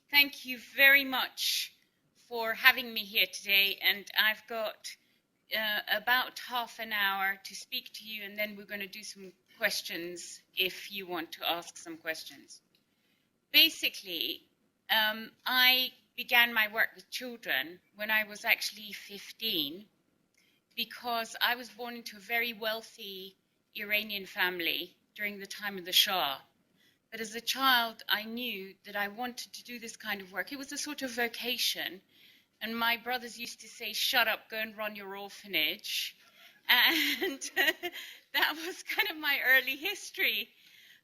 Thank you very much for having me here today. And I've got about half an hour to speak to you, and then we're going to do some questions if you want to ask some questions. Basically, I began my work with children when I was actually 15 because I was born into a very wealthy Iranian family during the time of the Shah. But as a child, I knew that I wanted to do this kind of work. It was a sort of vocation. And my brothers used to say, shut up, go and run your orphanage. And that was kind of my early history.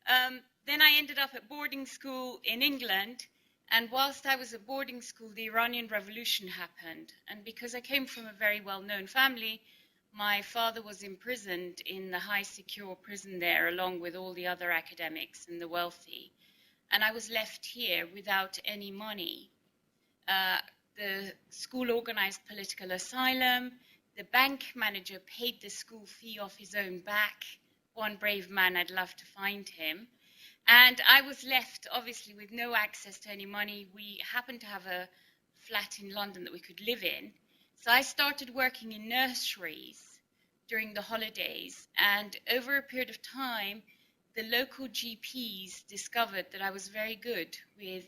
Then I ended up at boarding school in England. And whilst I was at boarding school, the Iranian Revolution happened. And because I came from a very well-known family, my father was imprisoned in the high secure prison there, along with all the other academics and the wealthy. And I was left here without any money. The school organized political asylum. The bank manager paid the school fee off his own back. One brave man, I'd love to find him. And I was left, obviously, with no access to any money. We happened to have a flat in London that we could live in. So I started working in nurseries during the holidays. And over a period of time, the local GPs discovered that I was very good with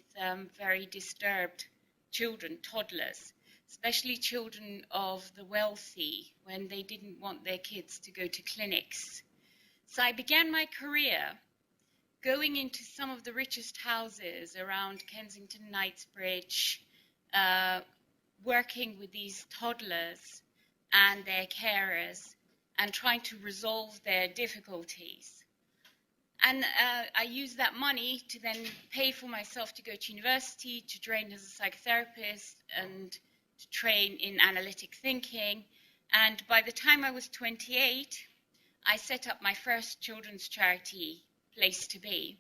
very disturbed children, toddlers, especially children of the wealthy when they didn't want their kids to go to clinics. So I began my career going into some of the richest houses around Kensington, Knightsbridge, working with these toddlers and their carers and trying to resolve their difficulties. And I used that money to then pay for myself to go to university, to train as a psychotherapist and to train in analytic thinking. And by the time I was 28, I set up my first children's charity, Place to Be.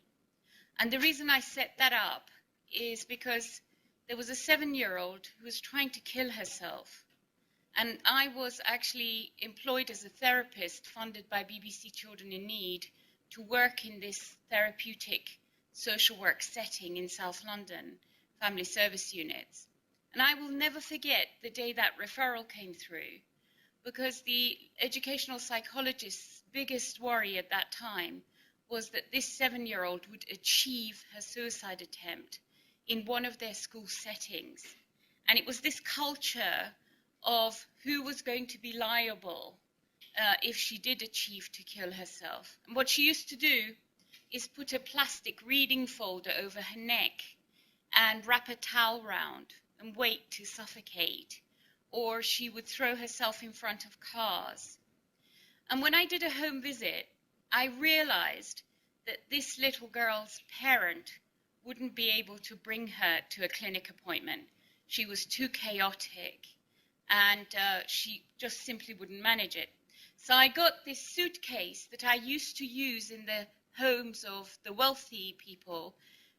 And the reason I set that up is because there was a 7-year-old who was trying to kill herself. And I was actually employed as a therapist funded by BBC Children in Need to work in this therapeutic social work setting in South London, family service units. And I will never forget the day that referral came through, because the educational psychologist's biggest worry at that time was that this 7-year-old would achieve her suicide attempt in one of their school settings. And it was this culture of who was going to be liable if she did achieve to kill herself. And what she used to do is put a plastic reading folder over her neck and wrap a towel round and wait to suffocate. Or she would throw herself in front of cars. And when I did a home visit, I realized that this little girl's parent wouldn't be able to bring her to a clinic appointment. She was too chaotic, and she just simply wouldn't manage it. So I got this suitcase that I used to use in the homes of the wealthy people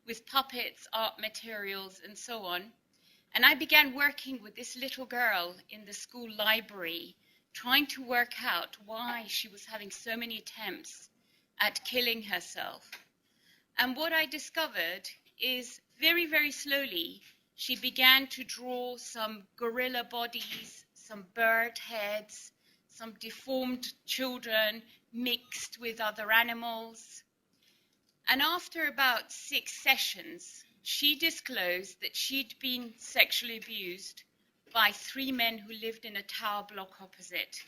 with puppets, art materials, and so on. And I began working with this little girl in the school library, trying to work out why she was having so many attempts at killing herself. And what I discovered is very, very slowly, she began to draw some gorilla bodies, some bird heads, some deformed children mixed with other animals. And after about 6 sessions, she disclosed that she'd been sexually abused by 3 men who lived in a tower block opposite.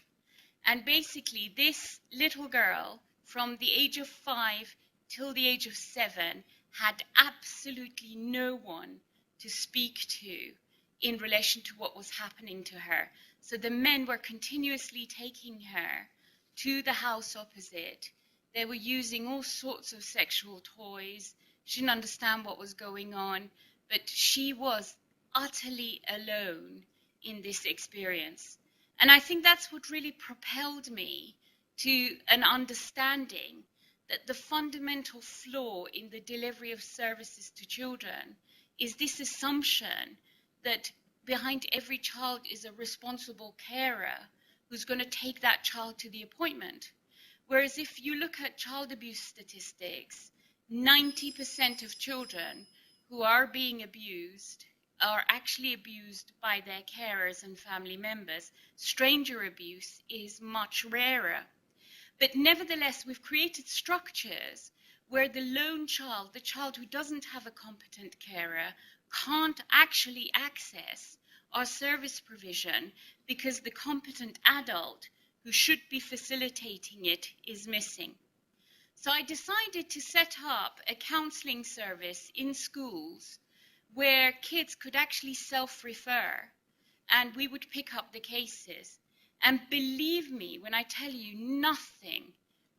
And basically, this little girl, from the age of 5 till the age of 7, had absolutely no one to speak to in relation to what was happening to her. So the men were continuously taking her to the house opposite. They were using all sorts of sexual toys. She didn't understand what was going on, but she was utterly alone in this experience. And I think that's what really propelled me to an understanding that the fundamental flaw in the delivery of services to children is this assumption that behind every child is a responsible carer who's going to take that child to the appointment. Whereas if you look at child abuse statistics, 90% of children who are being abused are actually abused by their carers and family members. Stranger abuse is much rarer. But nevertheless, we've created structures where the lone child, the child who doesn't have a competent carer, can't actually access our service provision because the competent adult who should be facilitating it is missing. So I decided to set up a counselling service in schools where kids could actually self-refer and we would pick up the cases. And believe me when I tell you, nothing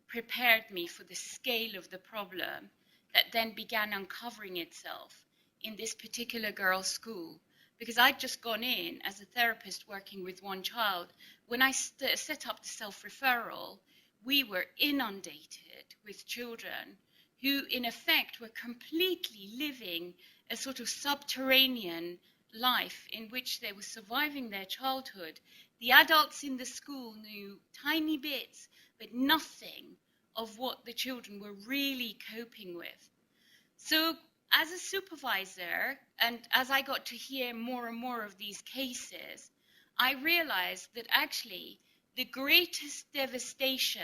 prepared me for the scale of the problem that then began uncovering itself in this particular girls' school. Because I'd just gone in as a therapist working with one child. When I set up the self-referral, we were inundated with children who, in effect, were completely living a sort of subterranean life in which they were surviving their childhood. The adults in the school knew tiny bits, but nothing of what the children were really coping with. So as a supervisor, and as I got to hear more and more of these cases, I realized that actually the greatest devastation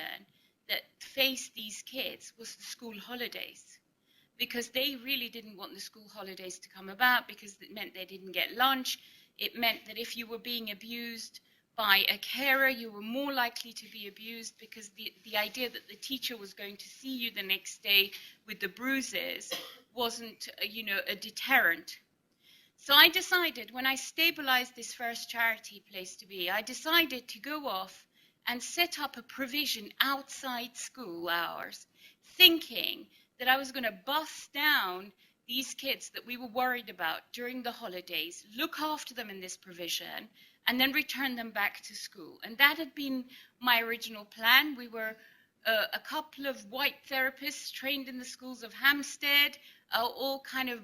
that faced these kids was the school holidays, because they really didn't want the school holidays to come about because it meant they didn't get lunch. It meant that if you were being abused by a carer, you were more likely to be abused because the idea that the teacher was going to see you the next day with the bruises wasn't, a deterrent. So I decided, when I stabilized this first charity place to be, I decided to go off and set up a provision outside school hours, thinking that I was going to bust down these kids that we were worried about during the holidays, look after them in this provision, and then return them back to school. And that had been my original plan. We were a couple of white therapists trained in the schools of Hampstead, all kind of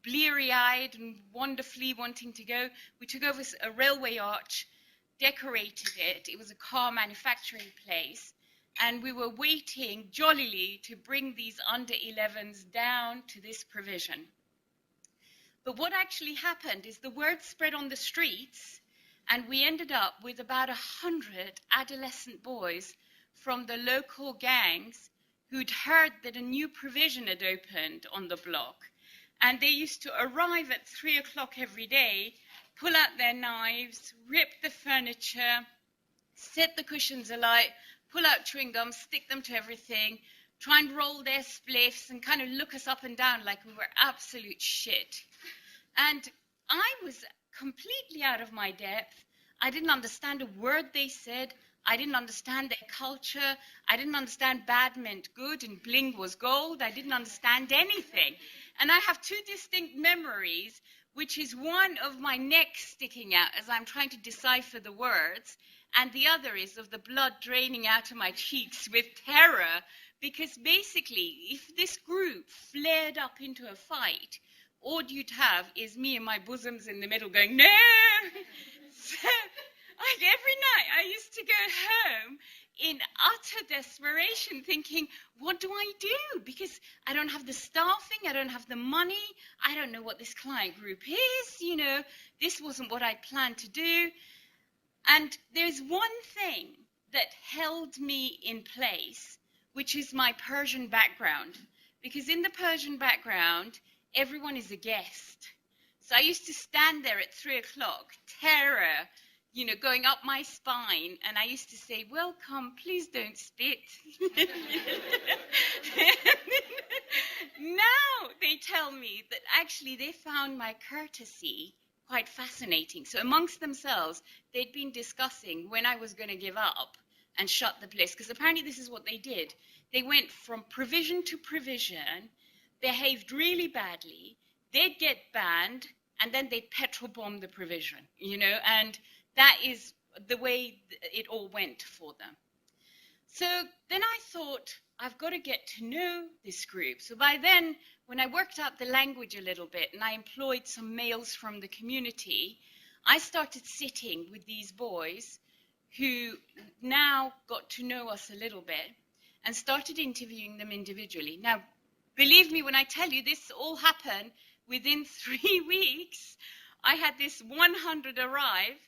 bleary-eyed and wonderfully wanting to go. We took over a railway arch, decorated it. It was a car manufacturing place. And we were waiting jollily to bring these under 11s down to this provision. But what actually happened is the word spread on the streets, and we ended up with about 100 adolescent boys from the local gangs who'd heard that a new provision had opened on the block. And they used to arrive at 3 o'clock every day, pull out their knives, rip the furniture, set the cushions alight, pull out chewing gum, stick them to everything, try and roll their spliffs and kind of look us up and down like we were absolute shit. And I was completely out of my depth. I didn't understand a word they said. I didn't understand their culture. I didn't understand bad meant good and bling was gold. I didn't understand anything. And I have two distinct memories, which is one of my neck sticking out as I'm trying to decipher the words, and the other is of the blood draining out of my cheeks with terror, because basically, if this group flared up into a fight, all you'd have is me and my bosoms in the middle going, no! So, like every night, I used to go home in utter desperation, thinking, what do I do? Because I don't have the staffing, I don't have the money, I don't know what this client group is, this wasn't what I'd planned to do. And there's one thing that held me in place, which is my Persian background. Because in the Persian background, everyone is a guest. So I used to stand there at 3 o'clock, terror, going up my spine, and I used to say, welcome, please don't spit. Now they tell me that actually they found my courtesy quite fascinating. So amongst themselves, they'd been discussing when I was going to give up and shut the place, because apparently this is what they did. They went from provision to provision, behaved really badly, they'd get banned, and then they'd petrol bomb the provision, and that is the way it all went for them. So then I thought, I've got to get to know this group. So by then, when I worked out the language a little bit and I employed some males from the community, I started sitting with these boys who now got to know us a little bit and started interviewing them individually. Now, believe me when I tell you, this all happened within 3 weeks, I had this 100 arrive,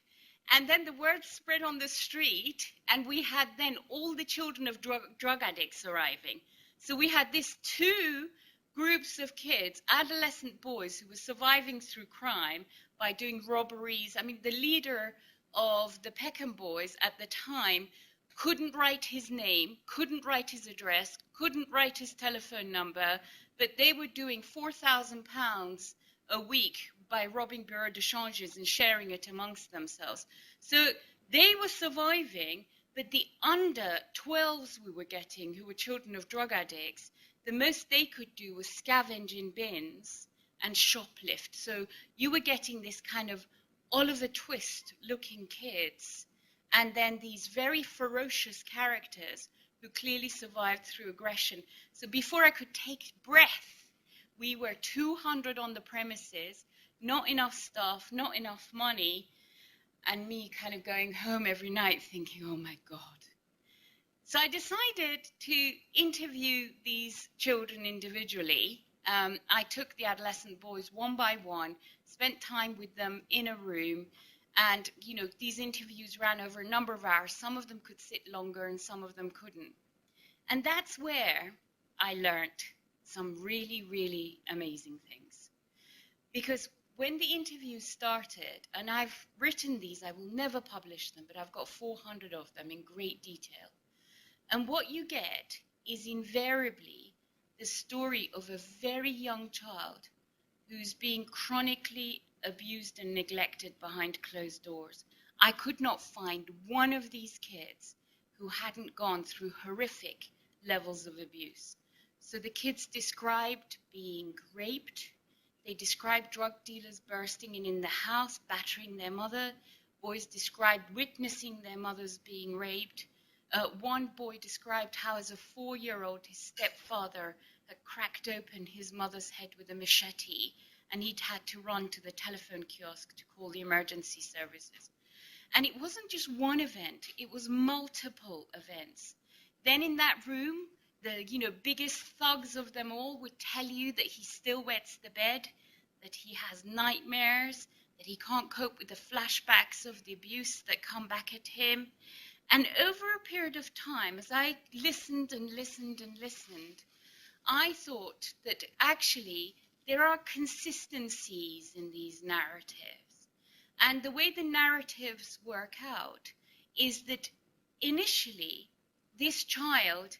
and then the word spread on the street, and we had then all the children of drug addicts arriving. So we had these 2 groups of kids, adolescent boys who were surviving through crime by doing robberies. I mean, the leader of the Peckham boys at the time couldn't write his name, couldn't write his address, couldn't write his telephone number, but they were doing £4,000 a week by robbing bureau de changes and sharing it amongst themselves. So they were surviving, but the under 12s we were getting, who were children of drug addicts, the most they could do was scavenge in bins and shoplift. So you were getting this kind of Oliver Twist looking kids, and then these very ferocious characters who clearly survived through aggression. So before I could take breath, we were 200 on the premises, not enough staff, not enough money, and me kind of going home every night thinking, oh my God. So I decided to interview these children individually. I took the adolescent boys one by one, spent time with them in a room, and these interviews ran over a number of hours. Some of them could sit longer and some of them couldn't. And that's where I learned some really, really amazing things. Because when the interviews started, and I've written these, I will never publish them, but I've got 400 of them in great detail. And what you get is invariably the story of a very young child who's being chronically abused and neglected behind closed doors. I could not find one of these kids who hadn't gone through horrific levels of abuse. So the kids described being raped. They described drug dealers bursting in the house, battering their mother. Boys described witnessing their mothers being raped. One boy described how as a 4-year-old his stepfather had cracked open his mother's head with a machete, and he'd had to run to the telephone kiosk to call the emergency services. And it wasn't just one event, it was multiple events. Then in that room, the biggest thugs of them all would tell you that he still wets the bed, that he has nightmares, that he can't cope with the flashbacks of the abuse that come back at him. And over a period of time, as I listened and listened and listened, I thought that actually there are consistencies in these narratives. And the way the narratives work out is that initially, this child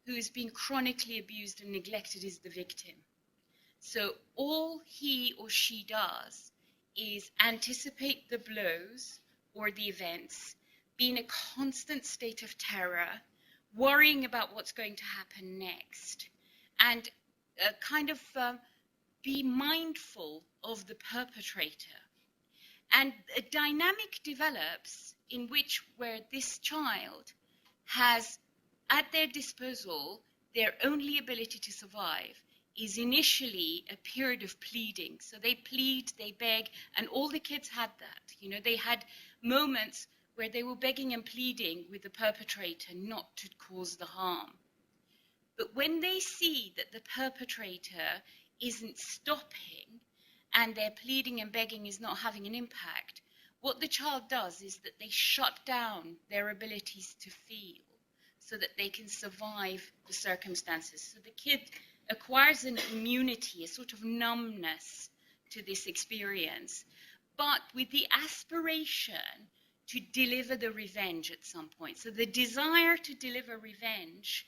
who is being chronically abused and neglected is the victim. So all he or she does is anticipate the blows or the events, be in a constant state of terror, worrying about what's going to happen next, and be mindful of the perpetrator. And a dynamic develops in where this child has at their disposal their only ability to survive is initially a period of pleading. So they plead, they beg, and all the kids had that. They had moments where they were begging and pleading with the perpetrator not to cause the harm. But when they see that the perpetrator isn't stopping and their pleading and begging is not having an impact, what the child does is that they shut down their abilities to feel so that they can survive the circumstances. So the kid acquires an immunity, a sort of numbness to this experience, but with the aspiration to deliver the revenge at some point. So the desire to deliver revenge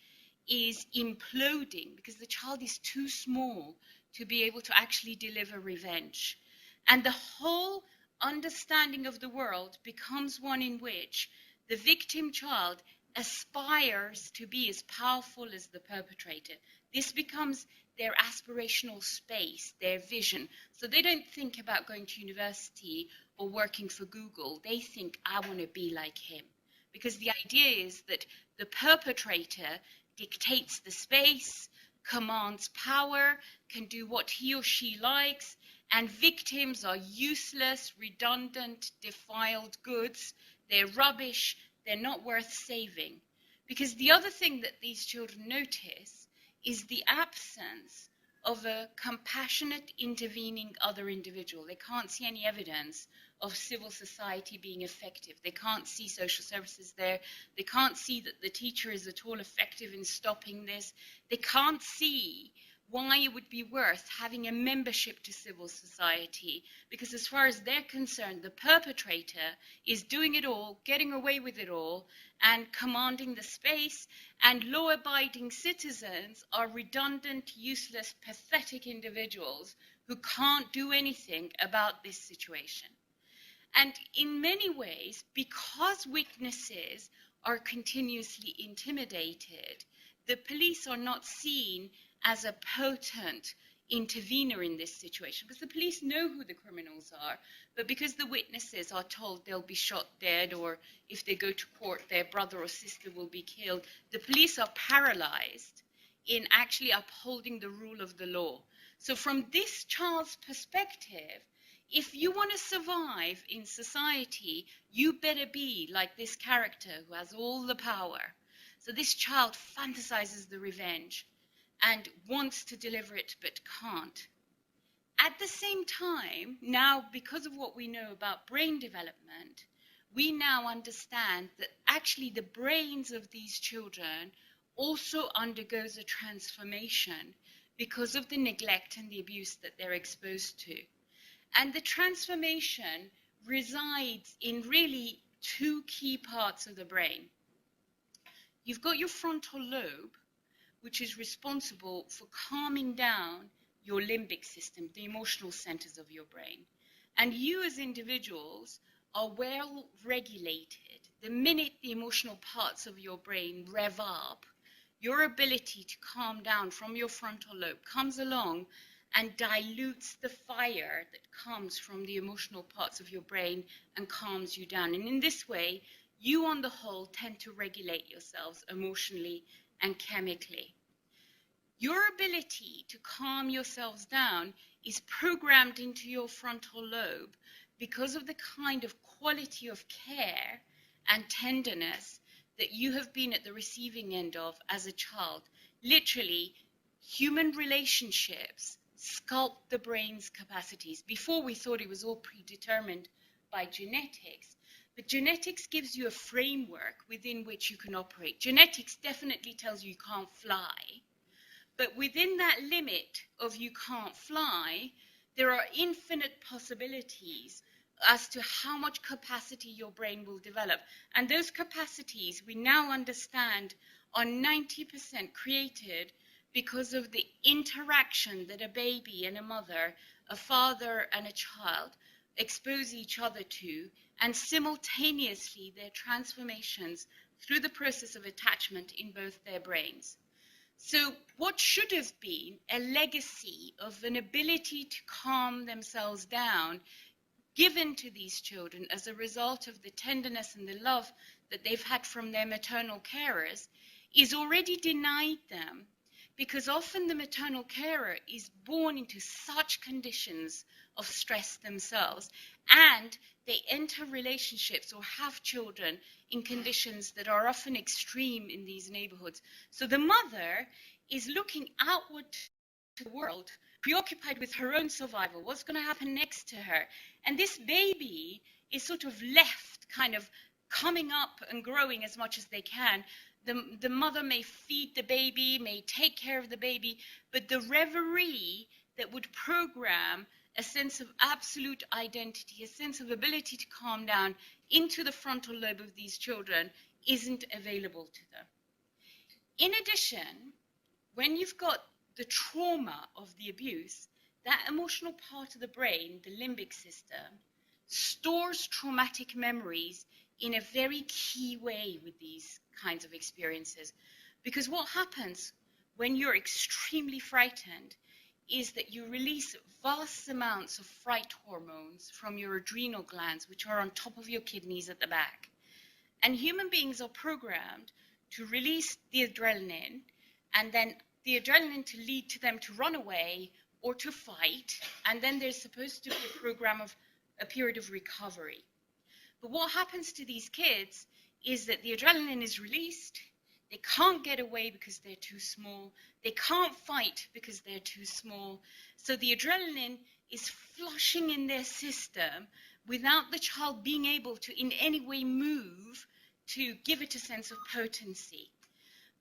is imploding because the child is too small to be able to actually deliver revenge. And the whole understanding of the world becomes one in which the victim child aspires to be as powerful as the perpetrator. This becomes their aspirational space, their vision. So they don't think about going to university or working for Google. They think, I want to be like him. Because the idea is that the perpetrator dictates the space, commands power, can do what he or she likes, and victims are useless, redundant, defiled goods. They're rubbish. They're not worth saving. Because the other thing that these children notice is the absence of a compassionate, intervening other individual. They can't see any evidence of civil society being effective. They can't see social services there. They can't see that the teacher is at all effective in stopping this. They can't see why it would be worth having a membership to civil society, because as far as they're concerned, the perpetrator is doing it all, getting away with it all, and commanding the space, and law-abiding citizens are redundant, useless, pathetic individuals who can't do anything about this situation. And in many ways, because witnesses are continuously intimidated, the police are not seen as a potent intervener in this situation, because the police know who the criminals are, but because the witnesses are told they'll be shot dead, or if they go to court, their brother or sister will be killed, the police are paralyzed in actually upholding the rule of the law. So from this child's perspective, if you want to survive in society, you better be like this character who has all the power. So this child fantasizes the revenge and wants to deliver it but can't. At the same time, now, because of what we know about brain development, we now understand that actually the brains of these children also undergoes a transformation because of the neglect and the abuse that they're exposed to. And the transformation resides in really two key parts of the brain. You've got your frontal lobe, which is responsible for calming down your limbic system, the emotional centers of your brain. And you as individuals are well regulated. The minute the emotional parts of your brain rev up, your ability to calm down from your frontal lobe comes along and dilutes the fire that comes from the emotional parts of your brain and calms you down. And in this way, you on the whole tend to regulate yourselves emotionally and chemically. Your ability to calm yourselves down is programmed into your frontal lobe because of the kind of quality of care and tenderness that you have been at the receiving end of as a child. Literally, human relationships sculpt the brain's capacities. Before, we thought it was all predetermined by genetics, but genetics gives you a framework within which you can operate. Genetics definitely tells you can't fly, but within that limit of you can't fly, there are infinite possibilities as to how much capacity your brain will develop. And those capacities, we now understand, are 90% created because of the interaction that a baby and a mother, a father and a child expose each other to, and simultaneously their transformations through the process of attachment in both their brains. So what should have been a legacy of an ability to calm themselves down given to these children as a result of the tenderness and the love that they've had from their maternal carers is already denied them, because often the maternal carer is born into such conditions of stress themselves, and they enter relationships or have children in conditions that are often extreme in these neighborhoods. So the mother is looking outward to the world, preoccupied with her own survival, what's going to happen next to her. And this baby is sort of left kind of coming up and growing as much as they can. The mother may feed the baby, may take care of the baby, but the reverie that would program a sense of absolute identity, a sense of ability to calm down into the frontal lobe of these children isn't available to them. In addition, when you've got the trauma of the abuse, that emotional part of the brain, the limbic system, stores traumatic memories in a very key way with these kinds of experiences. Because what happens when you're extremely frightened is that you release vast amounts of fright hormones from your adrenal glands, which are on top of your kidneys at the back. And human beings are programmed to release the adrenaline, and then the adrenaline to lead to them to run away or to fight, and then there's supposed to be a period of recovery. But what happens to these kids is that the adrenaline is released, They can't get away because they're too small. They can't fight because they're too small. So the adrenaline is flushing in their system without the child being able to in any way move to give it a sense of potency.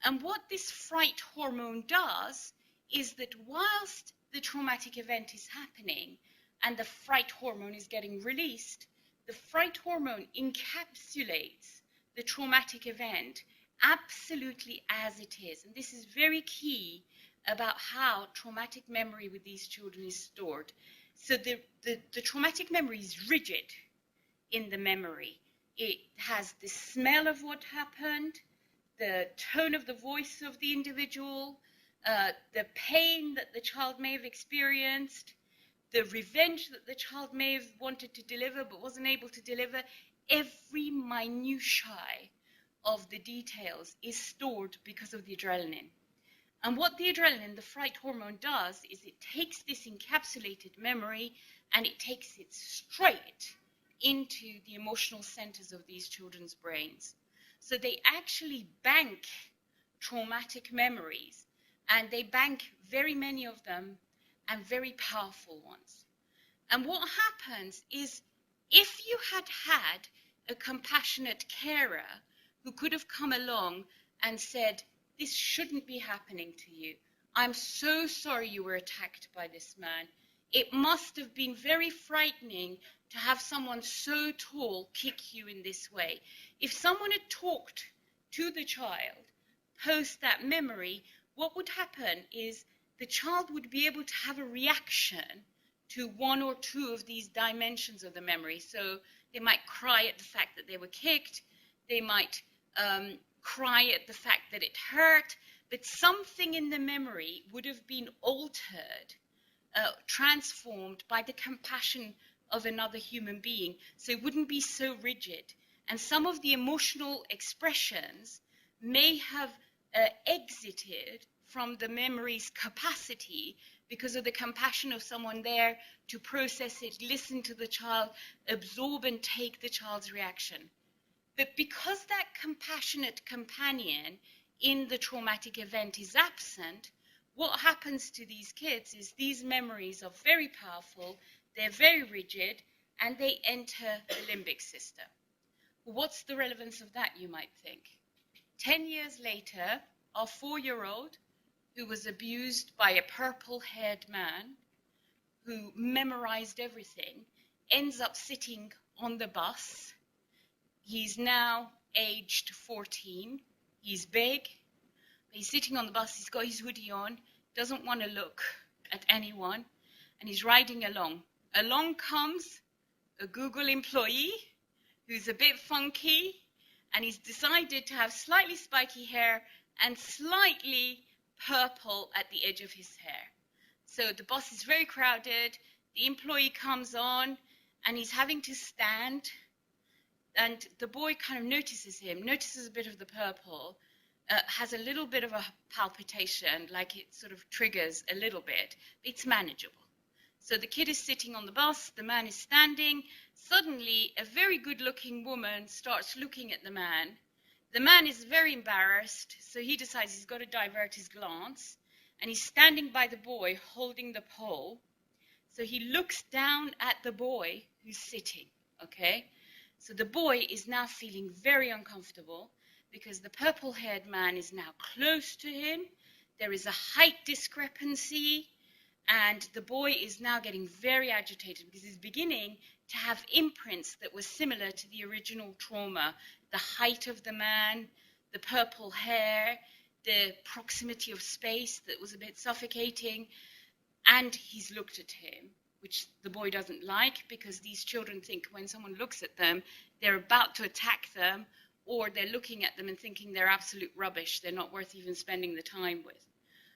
And what this fright hormone does is that whilst the traumatic event is happening and the fright hormone is getting released, the fright hormone encapsulates the traumatic event absolutely as it is. And this is very key about how traumatic memory with these children is stored. So the traumatic memory is rigid in the memory. It has the smell of what happened, the tone of the voice of the individual, the pain that the child may have experienced, the revenge that the child may have wanted to deliver but wasn't able to deliver. Every minutiae of the details is stored because of the adrenaline. And what the adrenaline, the fright hormone, does is it takes this encapsulated memory and it takes it straight into the emotional centers of these children's brains. So they actually bank traumatic memories, and they bank very many of them and very powerful ones. And what happens is, if you had had a compassionate carer who could have come along and said, this shouldn't be happening to you. I'm so sorry you were attacked by this man. It must have been very frightening to have someone so tall kick you in this way. If someone had talked to the child post that memory, what would happen is the child would be able to have a reaction to one or two of these dimensions of the memory. So they might cry at the fact that they were kicked. They might cry at the fact that it hurt, but something in the memory would have been altered, transformed by the compassion of another human being, so it wouldn't be so rigid. And some of the emotional expressions may have exited from the memory's capacity because of the compassion of someone there to process it, listen to the child, absorb and take the child's reaction. But because that compassionate companion in the traumatic event is absent, what happens to these kids is these memories are very powerful, they're very rigid, and they enter the limbic system. Well, what's the relevance of that, you might think? 10 years later, our 4-year-old, who was abused by a purple-haired man who memorized everything, ends up sitting on the bus. He's now aged 14. He's big. He's sitting on the bus. He's got his hoodie on, doesn't want to look at anyone, and he's riding along. Along comes a Google employee who's a bit funky, and he's decided to have slightly spiky hair and slightly purple at the edge of his hair. So the bus is very crowded. The employee comes on, and he's having to stand. And the boy kind of notices him, notices a bit of the purple, has a little bit of a palpitation, like it sort of triggers a little bit. It's manageable. So the kid is sitting on the bus, the man is standing. Suddenly, a very good-looking woman starts looking at the man. The man is very embarrassed, so he decides he's got to divert his glance, and he's standing by the boy holding the pole. So he looks down at the boy who's sitting, okay? So the boy is now feeling very uncomfortable because the purple-haired man is now close to him. There is a height discrepancy, and the boy is now getting very agitated because he's beginning to have imprints that were similar to the original trauma. The height of the man, the purple hair, the proximity of space that was a bit suffocating, and he's looked at him, which the boy doesn't like, because these children think when someone looks at them, they're about to attack them, or they're looking at them and thinking they're absolute rubbish, they're not worth even spending the time with.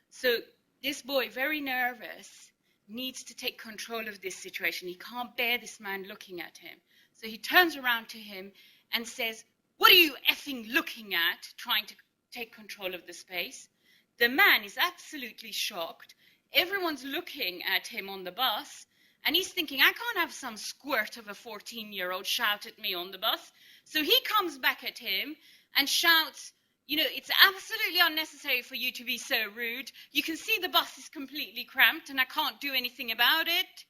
So this boy, very nervous, needs to take control of this situation. He can't bear this man looking at him. So he turns around to him and says, "What are you effing looking at?" trying to take control of the space. The man is absolutely shocked. Everyone's looking at him on the bus, and he's thinking, I can't have some squirt of a 14-year-old shout at me on the bus. So he comes back at him and shouts, You know, it's absolutely unnecessary for you to be so rude. You can see the bus is completely cramped and I can't do anything about it.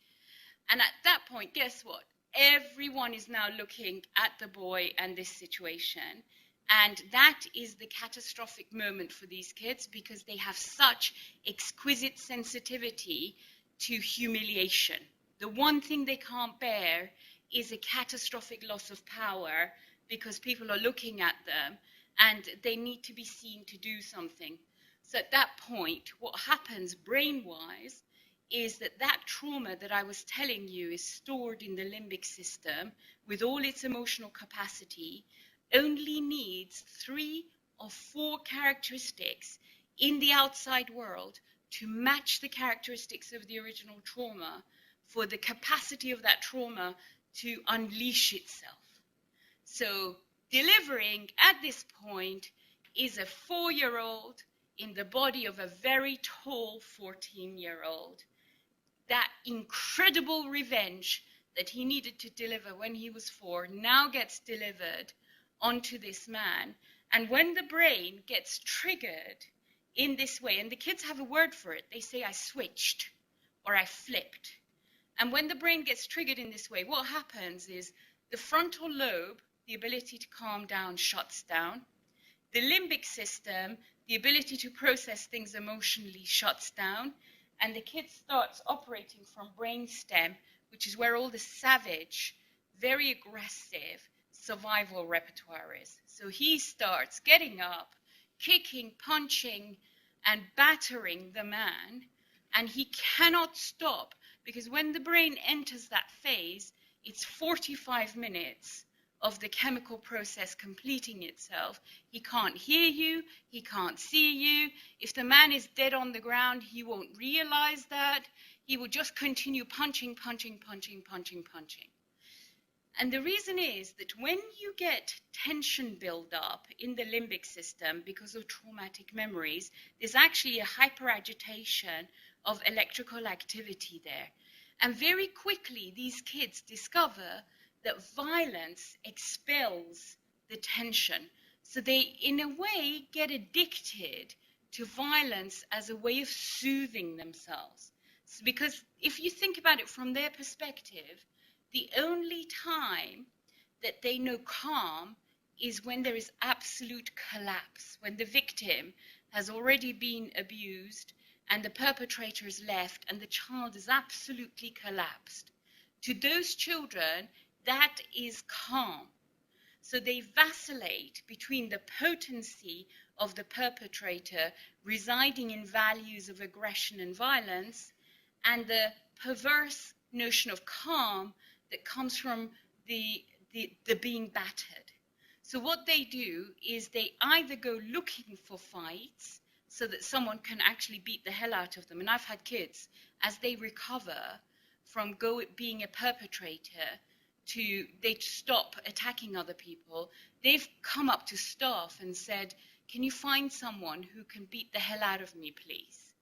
And at that point, guess what? Everyone is now looking at the boy and this situation. And that is the catastrophic moment for these kids because they have such exquisite sensitivity to humiliation. The one thing they can't bear is a catastrophic loss of power because people are looking at them and they need to be seen to do something. So at that point, what happens brain-wise is that that trauma that I was telling you is stored in the limbic system with all its emotional capacity, only needs 3 or 4 characteristics in the outside world to match the characteristics of the original trauma for the capacity of that trauma to unleash itself. So delivering at this point is a 4-year-old in the body of a very tall 14-year-old. That incredible revenge that he needed to deliver when he was 4 now gets delivered onto this man. And when the brain gets triggered in this way, and the kids have a word for it, they say, I switched or I flipped. And when the brain gets triggered in this way, what happens is the frontal lobe, the ability to calm down, shuts down. The limbic system, the ability to process things emotionally, shuts down. And the kid starts operating from brainstem, which is where all the savage, very aggressive survival repertoire is. So he starts getting up, kicking, punching, and battering the man, and he cannot stop because when the brain enters that phase, it's 45 minutes of the chemical process completing itself. He can't hear you, he can't see you. If the man is dead on the ground, he won't realize that. He will just continue punching, punching, punching, punching, punching. And the reason is that when you get tension build up in the limbic system because of traumatic memories, there's actually a hyperagitation of electrical activity there. And very quickly, these kids discover that violence expels the tension. So they, in a way, get addicted to violence as a way of soothing themselves. So because if you think about it from their perspective, the only time that they know calm is when there is absolute collapse, when the victim has already been abused and the perpetrator is left and the child is absolutely collapsed. To those children, that is calm. So they vacillate between the potency of the perpetrator residing in values of aggression and violence and the perverse notion of calm that comes from the being battered. So what they do is they either go looking for fights so that someone can actually beat the hell out of them. And I've had kids, as they recover from being a perpetrator, they stop attacking other people, they've come up to staff and said, can you find someone who can beat the hell out of me, please?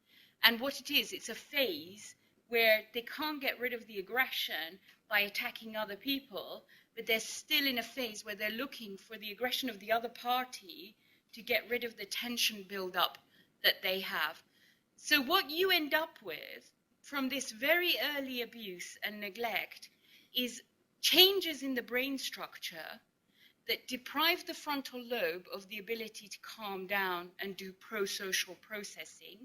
And what it is, it's a phase where they can't get rid of the aggression by attacking other people, but they're still in a phase where they're looking for the aggression of the other party to get rid of the tension build-up that they have. So what you end up with from this very early abuse and neglect is changes in the brain structure that deprive the frontal lobe of the ability to calm down and do pro-social processing,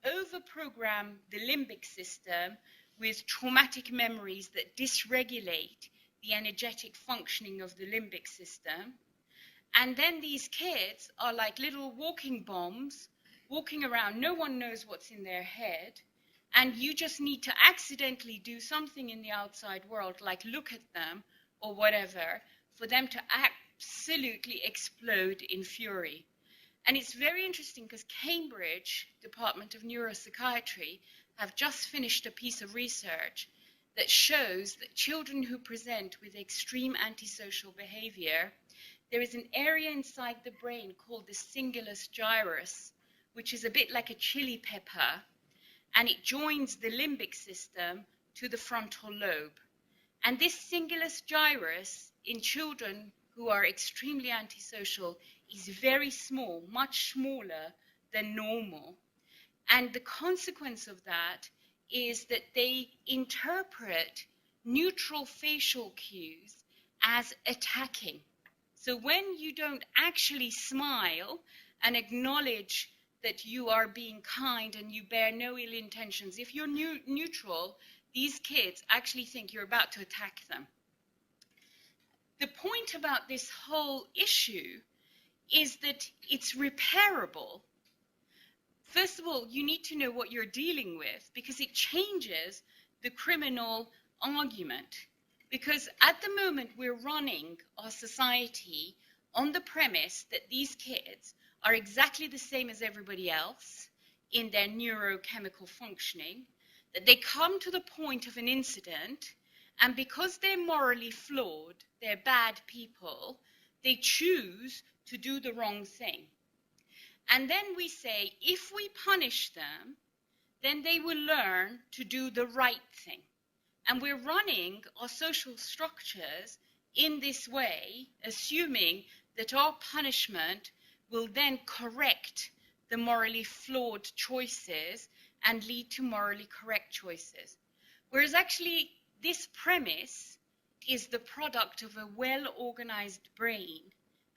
overprogram the limbic system with traumatic memories that dysregulate the energetic functioning of the limbic system. And then these kids are like little walking bombs, walking around. No one knows what's in their head. And you just need to accidentally do something in the outside world, like look at them or whatever, for them to absolutely explode in fury. And it's very interesting because Cambridge Department of Neuropsychiatry have just finished a piece of research that shows that children who present with extreme antisocial behavior, there is an area inside the brain called the cingulus gyrus, which is a bit like a chili pepper, and it joins the limbic system to the frontal lobe. And this cingulus gyrus in children who are extremely antisocial is very small, much smaller than normal. And the consequence of that is that they interpret neutral facial cues as attacking. So when you don't actually smile and acknowledge that you are being kind and you bear no ill intentions, if you're neutral, these kids actually think you're about to attack them. The point about this whole issue is that it's repairable. First of all, you need to know what you're dealing with, because it changes the criminal argument. Because at the moment, we're running our society on the premise that these kids are exactly the same as everybody else in their neurochemical functioning, that they come to the point of an incident, and because they're morally flawed, they're bad people, they choose to do the wrong thing. And then we say, if we punish them, then they will learn to do the right thing. And we're running our social structures in this way, assuming that our punishment will then correct the morally flawed choices and lead to morally correct choices. Whereas actually, this premise is the product of a well-organized brain,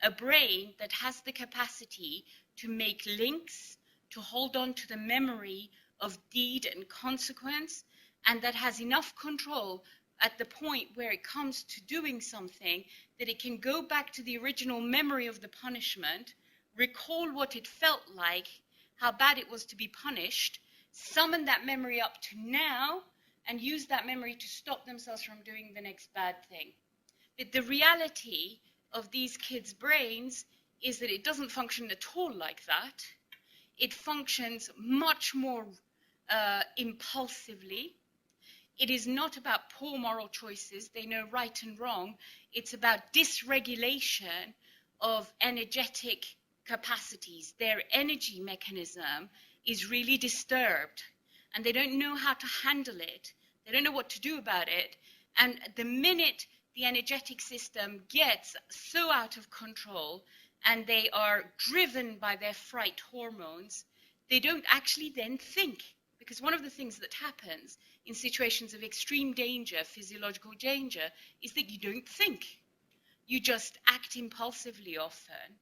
a brain that has the capacity to make links, to hold on to the memory of deed and consequence, and that has enough control at the point where it comes to doing something that it can go back to the original memory of the punishment, recall what it felt like, how bad it was to be punished, summon that memory up to now, and use that memory to stop themselves from doing the next bad thing. But the reality of these kids' brains is that it doesn't function at all like that. It functions much more impulsively. It is not about poor moral choices. They know right and wrong. It's about dysregulation of energetic capacities. Their energy mechanism is really disturbed, and they don't know how to handle it. They don't know what to do about it. And the minute the energetic system gets so out of control and they are driven by their fright hormones, they don't actually then think. Because one of the things that happens in situations of extreme danger, physiological danger, is that you don't think. You just act impulsively often.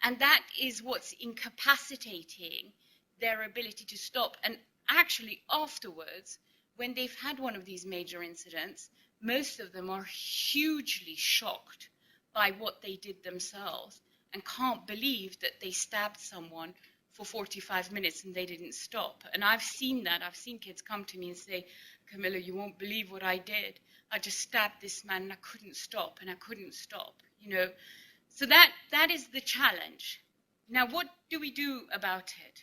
And that is what's incapacitating their ability to stop. And actually, afterwards, when they've had one of these major incidents, most of them are hugely shocked by what they did themselves and can't believe that they stabbed someone for 45 minutes and they didn't stop. And I've seen that. I've seen kids come to me and say, Camilla, you won't believe what I did. I just stabbed this man and I couldn't stop, and I couldn't stop, you know. So that is the challenge. Now, what do we do about it?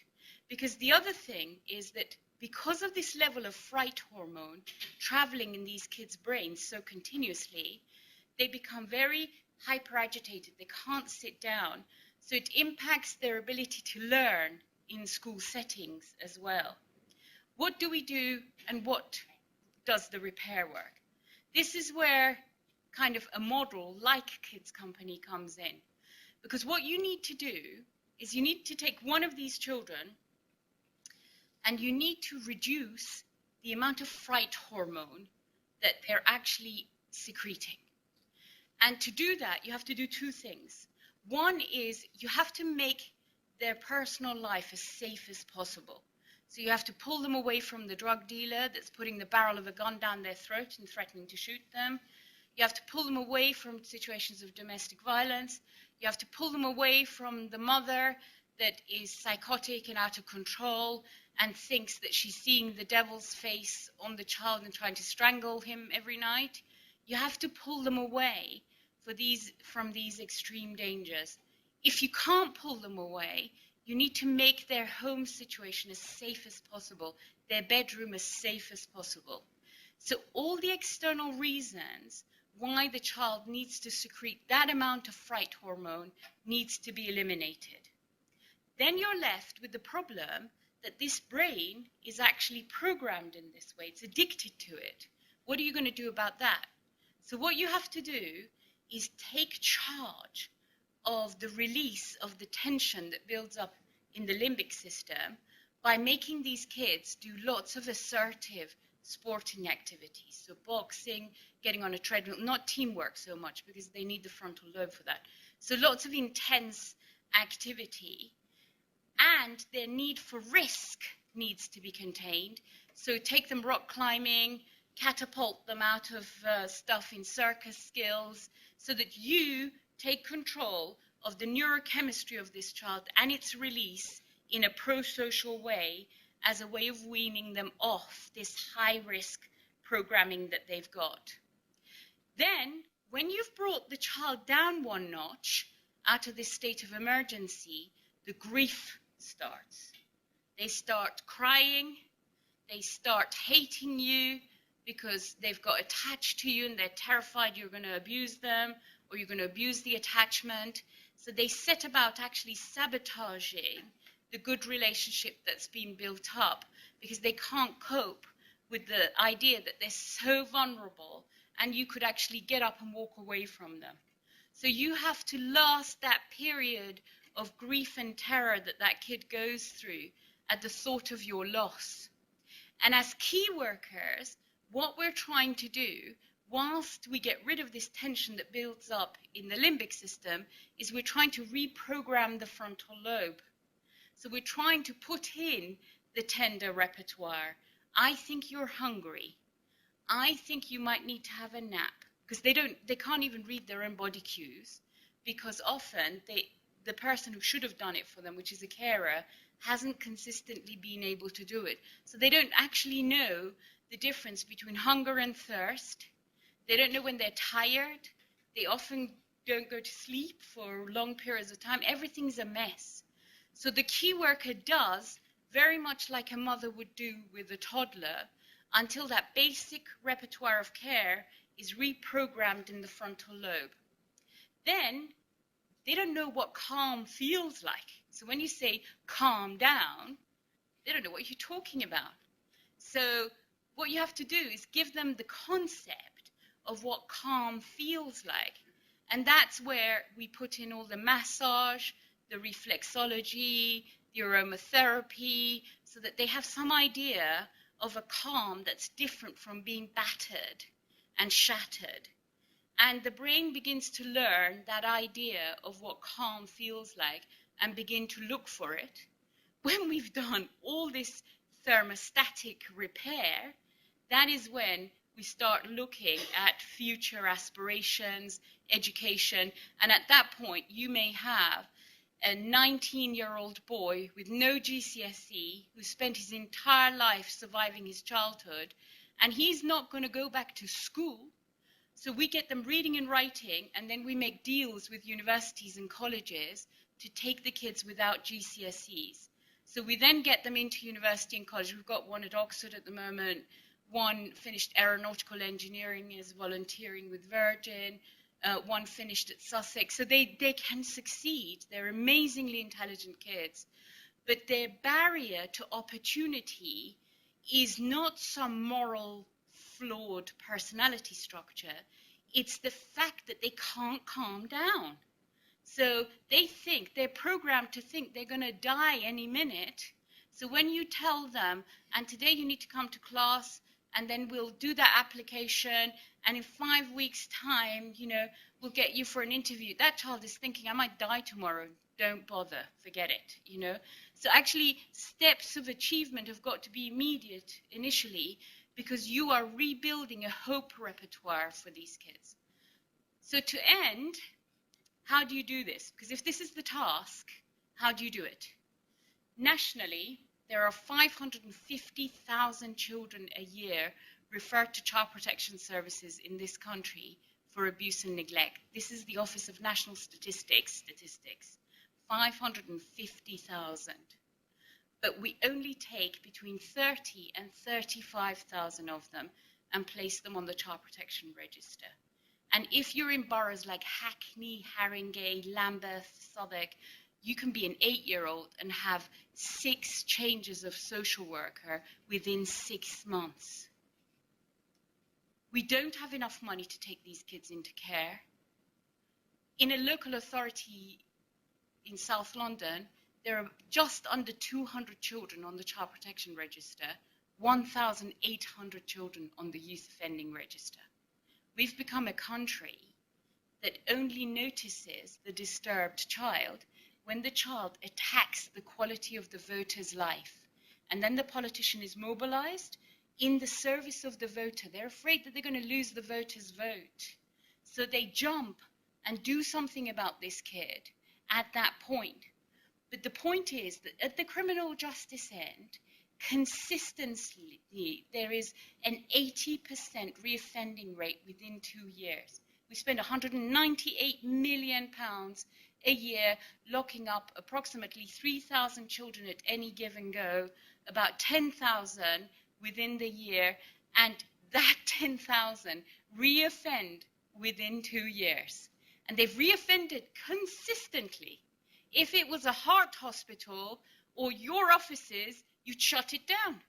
Because the other thing is that because of this level of fright hormone traveling in these kids' brains so continuously, they become very hyperagitated. They can't sit down. So it impacts their ability to learn in school settings as well. What do we do, and what does the repair work? This is where kind of a model like Kids Company comes in. Because what you need to do is you need to take one of these children and you need to reduce the amount of fright hormone that they're actually secreting. And to do that, you have to do two things. One is you have to make their personal life as safe as possible. So you have to pull them away from the drug dealer that's putting the barrel of a gun down their throat and threatening to shoot them. You have to pull them away from situations of domestic violence. You have to pull them away from the mother that is psychotic and out of control and thinks that she's seeing the devil's face on the child and trying to strangle him every night. You have to pull them away from these extreme dangers. If you can't pull them away, you need to make their home situation as safe as possible, their bedroom as safe as possible. So all the external reasons why the child needs to secrete that amount of fright hormone needs to be eliminated. Then you're left with the problem that this brain is actually programmed in this way. It's addicted to it. What are you going to do about that? So what you have to do is take charge of the release of the tension that builds up in the limbic system by making these kids do lots of assertive sporting activities. So boxing, getting on a treadmill, not teamwork so much because they need the frontal lobe for that. So lots of intense activity, and their need for risk needs to be contained. So take them rock climbing, catapult them out of stuff in circus skills, so that you take control of the neurochemistry of this child and its release in a pro-social way as a way of weaning them off this high-risk programming that they've got. Then, when you've brought the child down one notch out of this state of emergency, the grief starts. They start crying, they start hating you because they've got attached to you and they're terrified you're going to abuse them or you're going to abuse the attachment. So they set about actually sabotaging the good relationship that's been built up because they can't cope with the idea that they're so vulnerable and you could actually get up and walk away from them. So you have to last that period of grief and terror that that kid goes through at the thought of your loss. And as key workers, what we're trying to do, whilst we get rid of this tension that builds up in the limbic system, is we're trying to reprogram the frontal lobe. So we're trying to put in the tender repertoire. I think you're hungry. I think you might need to have a nap. Because they can't even read their own body cues, because often the person who should have done it for them, which is a carer, hasn't consistently been able to do it. So they don't actually know the difference between hunger and thirst. They don't know when they're tired. They often don't go to sleep for long periods of time. Everything's a mess. So the key worker does very much like a mother would do with a toddler until that basic repertoire of care is reprogrammed in the frontal lobe. Then they don't know what calm feels like. So when you say calm down, they don't know what you're talking about. So what you have to do is give them the concept of what calm feels like. And that's where we put in all the massage, the reflexology, the aromatherapy, so that they have some idea of a calm that's different from being battered and shattered. And the brain begins to learn that idea of what calm feels like and begin to look for it. When we've done all this thermostatic repair, that is when we start looking at future aspirations, education, and at that point you may have a 19-year-old boy with no GCSE who spent his entire life surviving his childhood, and he's not going to go back to school. So we get them reading and writing, and then we make deals with universities and colleges to take the kids without GCSEs. So we then get them into university and college. We've got one at Oxford at the moment. One finished aeronautical engineering, is volunteering with Virgin. One finished at Sussex. So they can succeed. They're amazingly intelligent kids. But their barrier to opportunity is not some moral flawed personality structure. It's the fact that they can't calm down. So they think, they're programmed to think they're going to die any minute. So when you tell them, and today you need to come to class, and then we'll do that application, and in 5 weeks' time, we'll get you for an interview. That child is thinking, I might die tomorrow. Don't bother, forget it, So actually, steps of achievement have got to be immediate initially, because you are rebuilding a hope repertoire for these kids. So to end, how do you do this? Because if this is the task, how do you do it? Nationally, there are 550,000 children a year referred to child protection services in this country for abuse and neglect. This is the Office of National Statistics. 550,000. But we only take between 30 and 35,000 of them and place them on the child protection register. And if you're in boroughs like Hackney, Haringey, Lambeth, Southwark, you can be an 8-year-old and have 6 changes of social worker within 6 months. We don't have enough money to take these kids into care. In a local authority in South London, there are just under 200 children on the Child Protection Register, 1,800 children on the Youth Offending Register. We've become a country that only notices the disturbed child when the child attacks the quality of the voter's life. And then the politician is mobilized in the service of the voter. They're afraid that they're going to lose the voter's vote. So they jump and do something about this kid at that point. But the point is that at the criminal justice end, consistently, there is an 80% reoffending rate within 2 years. We spend £198 million a year locking up approximately 3,000 children at any given go, about 10,000 within the year, and that 10,000 reoffend within 2 years. And they've reoffended consistently. If it was a heart hospital or your offices, you'd shut it down.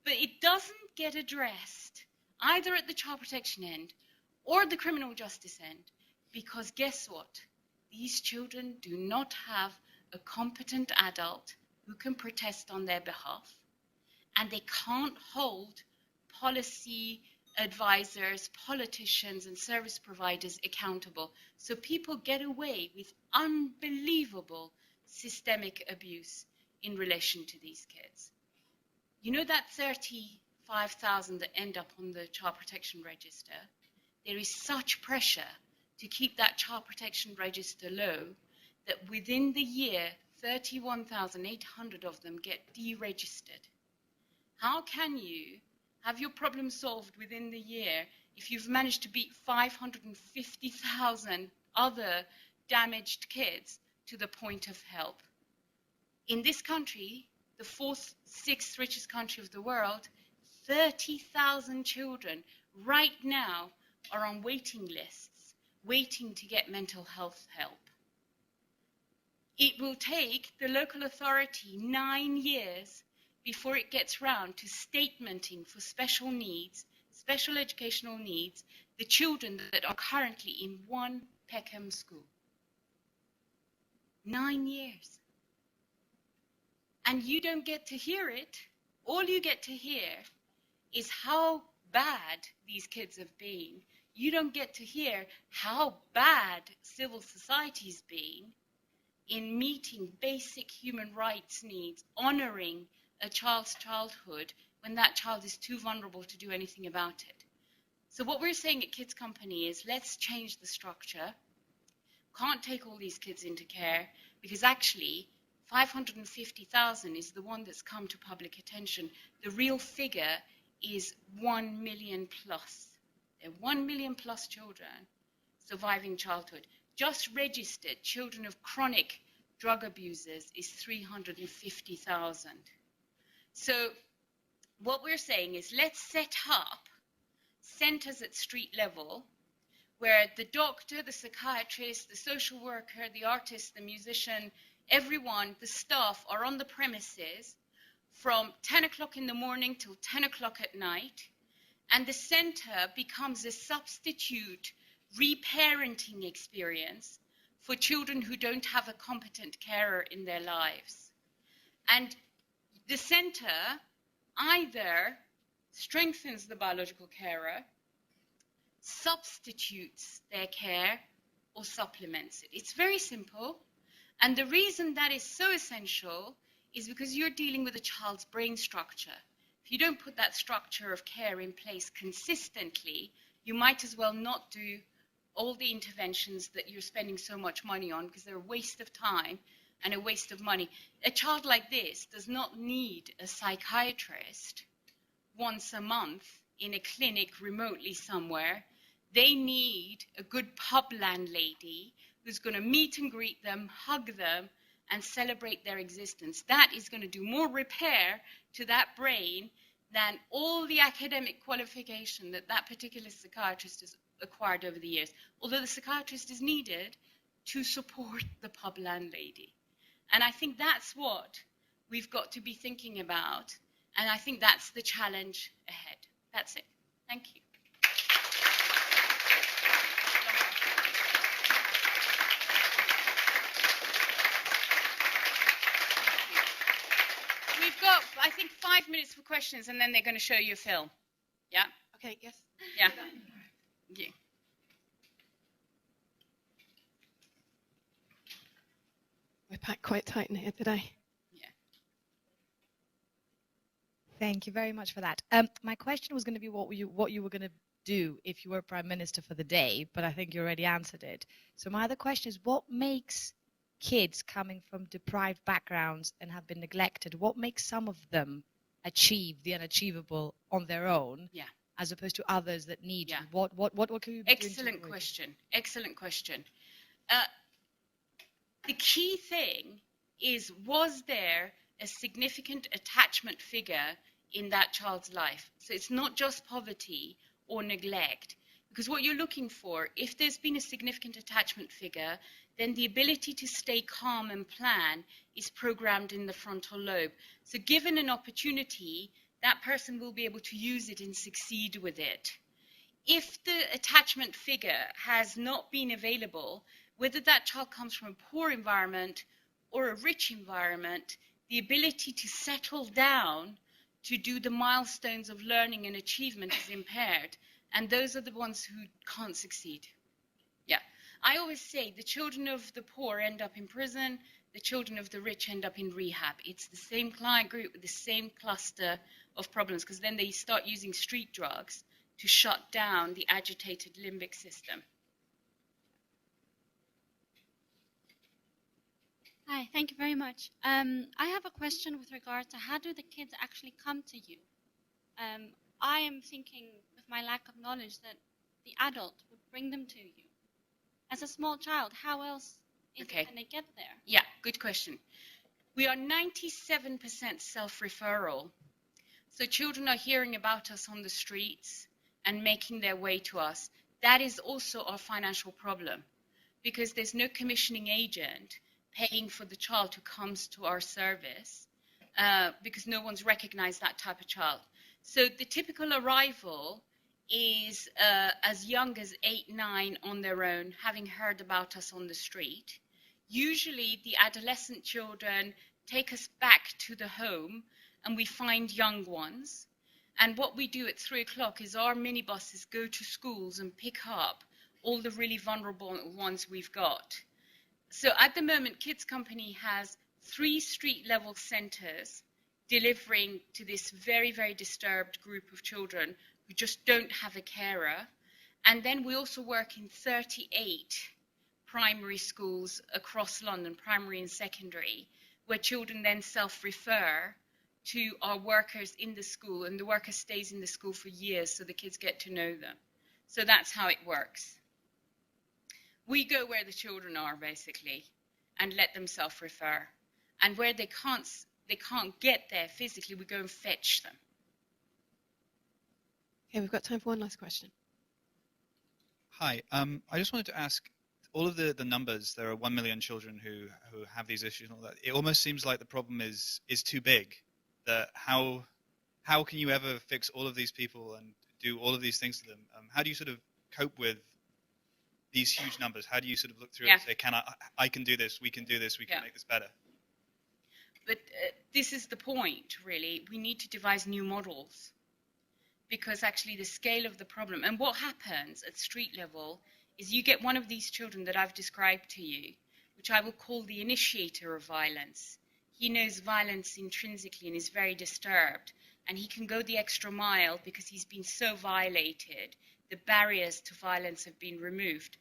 But it doesn't get addressed either at the child protection end or the criminal justice end, because guess what? These children do not have a competent adult who can protest on their behalf, and they can't hold policy advisors, politicians, and service providers accountable. So people get away with unbelievable systemic abuse in relation to these kids. You know that 35,000 that end up on the Child Protection Register? There is such pressure to keep that Child Protection Register low that within the year, 31,800 of them get deregistered. How can you have your problem solved within the year if you've managed to beat 550,000 other damaged kids to the point of help? In this country, the sixth richest country of the world, 30,000 children right now are on waiting lists, waiting to get mental health help. It will take the local authority 9 years before it gets round to statementing for special needs, special educational needs, the children that are currently in one Peckham school. 9 years. And you don't get to hear it. All you get to hear is how bad these kids have been. You don't get to hear how bad civil society's been in meeting basic human rights needs, honoring a child's childhood when that child is too vulnerable to do anything about it. So what we're saying at Kids Company is, let's change the structure. Can't take all these kids into care, because actually 550,000 is the one that's come to public attention. The real figure is 1 million plus. There are 1 million plus children surviving childhood. Just registered children of chronic drug abusers is 350,000. So what we're saying is, let's set up centres at street level where the doctor, the psychiatrist, the social worker, the artist, the musician, everyone, the staff are on the premises from 10 o'clock in the morning till 10 o'clock at night, and the centre becomes a substitute reparenting experience for children who don't have a competent carer in their lives. And the centre either strengthens the biological carer, substitutes their care, or supplements it. It's very simple. And the reason that is so essential is because you're dealing with a child's brain structure. If you don't put that structure of care in place consistently, you might as well not do all the interventions that you're spending so much money on, because they're a waste of time and a waste of money. A child like this does not need a psychiatrist once a month in a clinic remotely somewhere. They need a good pub landlady who's going to meet and greet them, hug them, and celebrate their existence. That is going to do more repair to that brain than all the academic qualification that that particular psychiatrist has acquired over the years. Although the psychiatrist is needed to support the pub landlady. And I think that's what we've got to be thinking about. And I think that's the challenge ahead. That's it. Thank you. we've got, I think, 5 minutes for questions, and then they're going to show you a film. Yeah? Okay, yes. Yeah. Yeah. We're packed quite tight in here today. Yeah. Thank you very much for that. My question was going to be what you were going to do if you were Prime Minister for the day, but I think you already answered it. So my other question is, what makes kids coming from deprived backgrounds and have been neglected, what makes some of them achieve the unachievable on their own, as opposed to others that need you? What can you be Excellent doing question. Excellent question. The key thing is, was there a significant attachment figure in that child's life? So it's not just poverty or neglect. Because what you're looking for, if there's been a significant attachment figure, then the ability to stay calm and plan is programmed in the frontal lobe. So given an opportunity, that person will be able to use it and succeed with it. If the attachment figure has not been available, whether that child comes from a poor environment or a rich environment, the ability to settle down to do the milestones of learning and achievement is impaired. And those are the ones who can't succeed. Yeah. I always say the children of the poor end up in prison, the children of the rich end up in rehab. It's the same client group with the same cluster of problems, because then they start using street drugs to shut down the agitated limbic system. Hi, thank you very much. I have a question with regard to how do the kids actually come to you? I am thinking, with my lack of knowledge, that the adult would bring them to you. As a small child, how else can they get there? Yeah, good question. We are 97% self-referral. So children are hearing about us on the streets and making their way to us. That is also our financial problem, because there's no commissioning agent paying for the child who comes to our service, because no one's recognized that type of child. So the typical arrival is as young as 8, 9 on their own, having heard about us on the street. Usually the adolescent children take us back to the home and we find young ones. And what we do at 3 o'clock is our minibuses go to schools and pick up all the really vulnerable ones we've got. So at the moment, Kids Company has 3 street-level centres delivering to this very, very disturbed group of children who just don't have a carer. And then we also work in 38 primary schools across London, primary and secondary, where children then self-refer to our workers in the school, and the worker stays in the school for years so the kids get to know them. So that's how it works. We go where the children are, basically, and let them self-refer. And where they can't get there physically, we go and fetch them. Okay, we've got time for one last question. Hi, I just wanted to ask, all of the numbers, there are 1 million children who have these issues and all that. It almost seems like the problem is too big. That how can you ever fix all of these people and do all of these things to them? How do you sort of cope with these huge numbers? How do you sort of look through it and say, I can do this, we can do this, we can make this better? But this is the point, really. We need to devise new models, because actually the scale of the problem, and what happens at street level is you get one of these children that I've described to you, which I will call the initiator of violence. He knows violence intrinsically and is very disturbed, and he can go the extra mile because he's been so violated. The barriers to violence have been removed.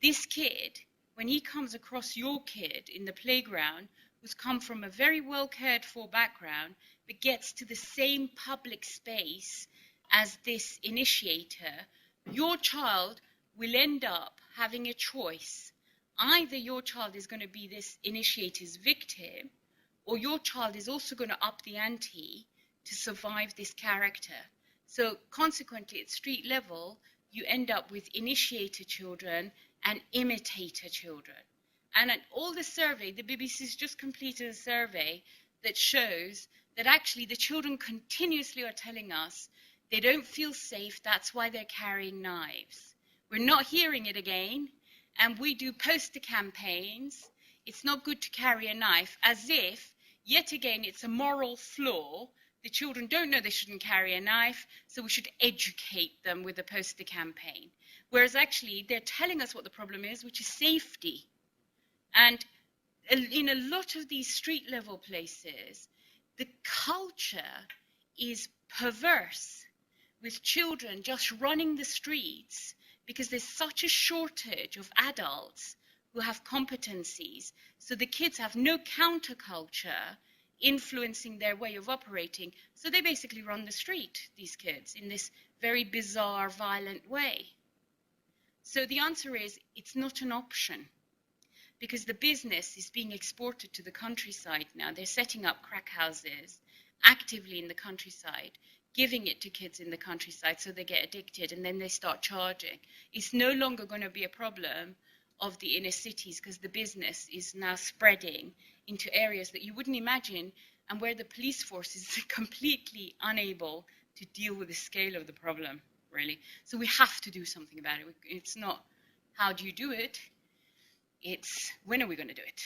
This kid, when he comes across your kid in the playground, who's come from a very well cared for background, but gets to the same public space as this initiator, your child will end up having a choice. Either your child is going to be this initiator's victim, or your child is also going to up the ante to survive this character. So consequently, at street level, you end up with initiator children and imitator children. And at all the survey, the BBC's just completed a survey that shows that actually the children continuously are telling us they don't feel safe, that's why they're carrying knives. We're not hearing it again, and we do poster campaigns. It's not good to carry a knife, as if yet again, it's a moral flaw. The children don't know they shouldn't carry a knife, so we should educate them with a poster campaign. Whereas actually, they're telling us what the problem is, which is safety. And in a lot of these street level places, the culture is perverse, with children just running the streets because there's such a shortage of adults who have competencies. So the kids have no counterculture influencing their way of operating. So they basically run the street, these kids, in this very bizarre, violent way. So the answer is, it's not an option, because the business is being exported to the countryside now. They're setting up crack houses actively in the countryside, giving it to kids in the countryside so they get addicted, and then they start charging. It's no longer going to be a problem of the inner cities, because the business is now spreading into areas that you wouldn't imagine, and where the police force is completely unable to deal with the scale of the problem, really. So we have to do something about it. It's not how do you do it, it's when are we going to do it.